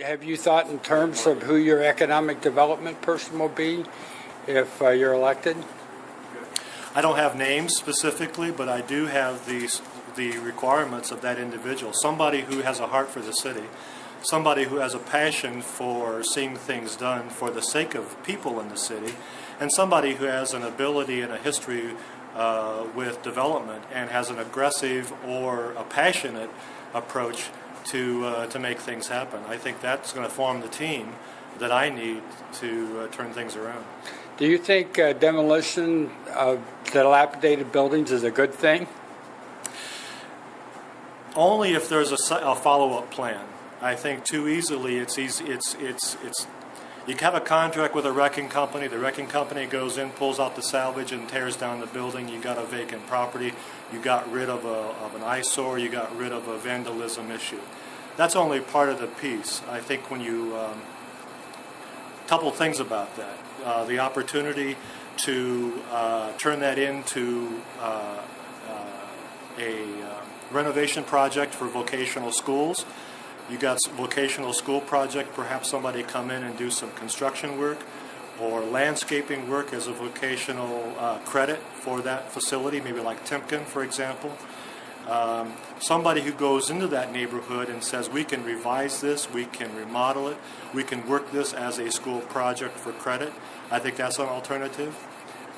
Have you thought in terms of who your economic development person will be if you're elected? I don't have names specifically, but I do have the requirements of that individual. Somebody who has a heart for the city, somebody who has a passion for seeing things done for the sake of people in the city, and somebody who has an ability and a history with development and has an aggressive or a passionate approach to make things happen. I think that's going to form the team that I need to turn things around. Do you think demolition of dilapidated buildings is a good thing? Only if there's a follow-up plan. I think too easily it's you have a contract with a wrecking company. The wrecking company goes in, pulls out the salvage, and tears down the building. You got a vacant property. You got rid of an eyesore. You got rid of a vandalism issue. That's only part of the piece. I think when you couple things about that, the opportunity to turn that into a renovation project for vocational schools. You got vocational school project, perhaps somebody come in and do some construction work or landscaping work as a vocational credit for that facility, maybe like Timken, for example. Somebody who goes into that neighborhood and says, we can revise this, we can remodel it, we can work this as a school project for credit. I think that's an alternative.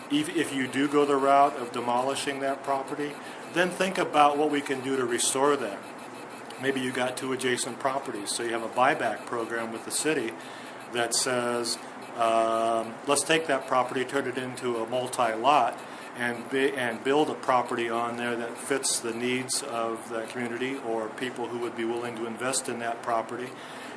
If you do go the route of demolishing that property, then think about what we can do to restore that. Maybe you got two adjacent properties, so you have a buyback program with the city that says, let's take that property, turn it into a multi-lot, and build a property on there that fits the needs of the community or people who would be willing to invest in that property,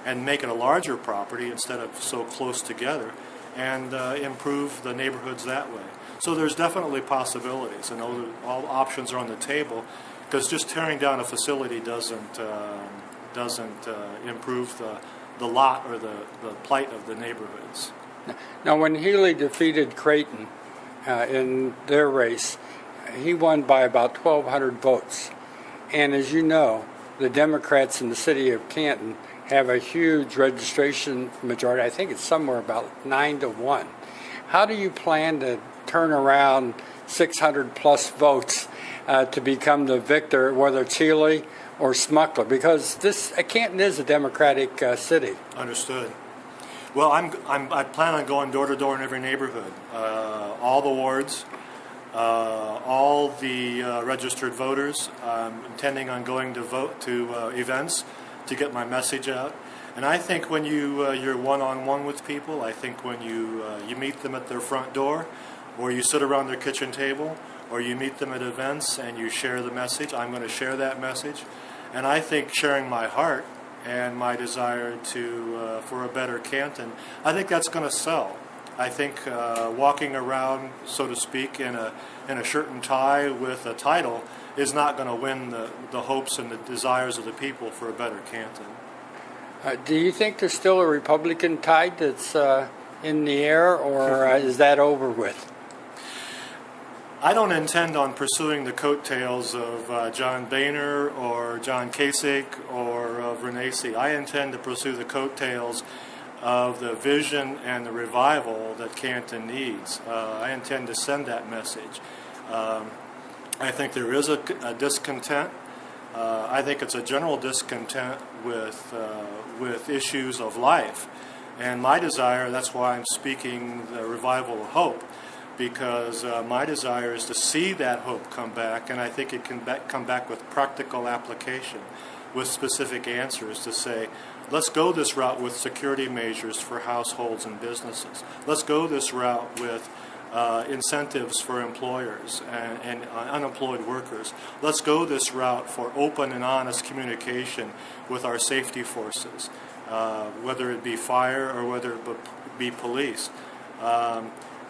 and make it a larger property instead of so close together, and improve the neighborhoods that way. So there's definitely possibilities, and all options are on the table, because just tearing down a facility doesn't improve the lot or the plight of the neighborhoods. Now, when Healy defeated Creighton in their race, he won by about 1,200 votes. And as you know, the Democrats in the city of Canton have a huge registration majority. I think it's somewhere about 9-1. How do you plan to turn around 600 plus votes to become the victor, whether it's Healy or Smuckler? Because Canton is a Democratic city. Understood. Well, I plan on going door to door in every neighborhood, all the wards, all the registered voters. I'm intending on going to vote to events to get my message out. And I think when you're one-on-one with people, I think when you meet them at their front door, or you sit around their kitchen table, or you meet them at events and you share the message, I'm going to share that message. And I think sharing my heart and my desire for a better Canton, I think that's going to sell. I think walking around, so to speak, in a shirt and tie with a title is not going to win the hopes and the desires of the people for a better Canton. Do you think there's still a Republican tide that's in the air, or is that over with? I don't intend on pursuing the coattails of John Boehner or John Kasich or of Renacci. I intend to pursue the coattails of the vision and the revival that Canton needs. I intend to send that message. I think there is a discontent. I think it's a general discontent with issues of life. And my desire, that's why I'm speaking the revival of hope, because my desire is to see that hope come back, and I think it can come back with practical application, with specific answers to say, let's go this route with security measures for households and businesses. Let's go this route with incentives for employers and unemployed workers. Let's go this route for open and honest communication with our safety forces, whether it be fire or whether it be police.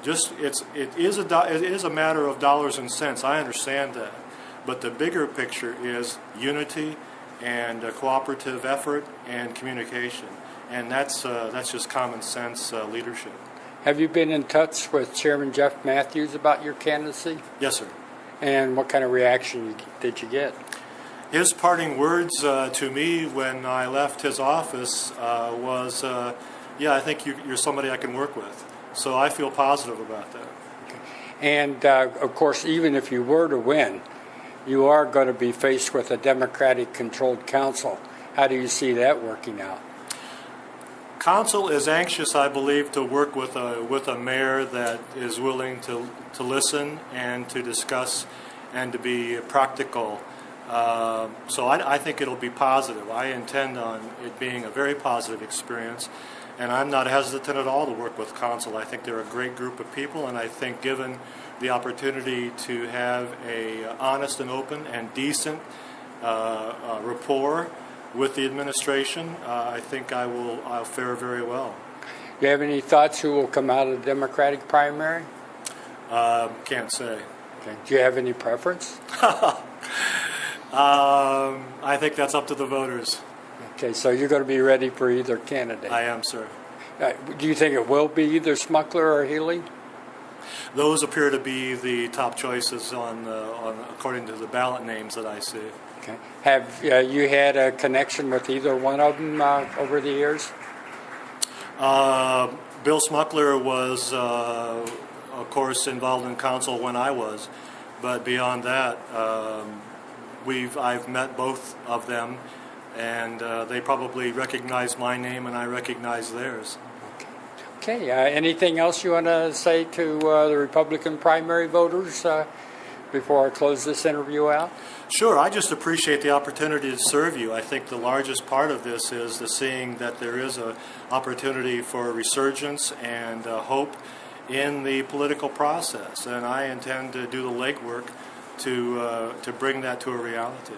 It is a matter of dollars and cents. I understand that, but the bigger picture is unity and cooperative effort and communication, and that's just common sense leadership. Have you been in touch with Chairman Jeff Matthews about your candidacy? Yes, sir. And what kind of reaction did you get? His parting words to me when I left his office was, yeah, I think you're somebody I can work with. So I feel positive about that. And, of course, even if you were to win, you are going to be faced with a Democratic-controlled council. How do you see that working out? Council is anxious, I believe, to work with a mayor that is willing to listen and to discuss and to be practical. So I think it'll be positive. I intend on it being a very positive experience, and I'm not hesitant at all to work with council. I think they're a great group of people, and I think given the opportunity to have a honest and open and decent rapport with the administration, I think I'll fare very well. Do you have any thoughts who will come out of the Democratic primary? Can't say. Okay. Do you have any preference? I think that's up to the voters. Okay, so you're going to be ready for either candidate. I am, sir. Do you think it will be either Smuckler or Healy? Those appear to be the top choices on according to the ballot names that I see. Okay. Have you had a connection with either one of them over the years? Bill Smuckler was, of course, involved in council when I was, but beyond that, I've met both of them, and they probably recognize my name, and I recognize theirs. Okay. Anything else you want to say to the Republican primary voters before I close this interview out? Sure. I just appreciate the opportunity to serve you. I think the largest part of this is the seeing that there is an opportunity for resurgence and hope in the political process, and I intend to do the legwork to bring that to a reality.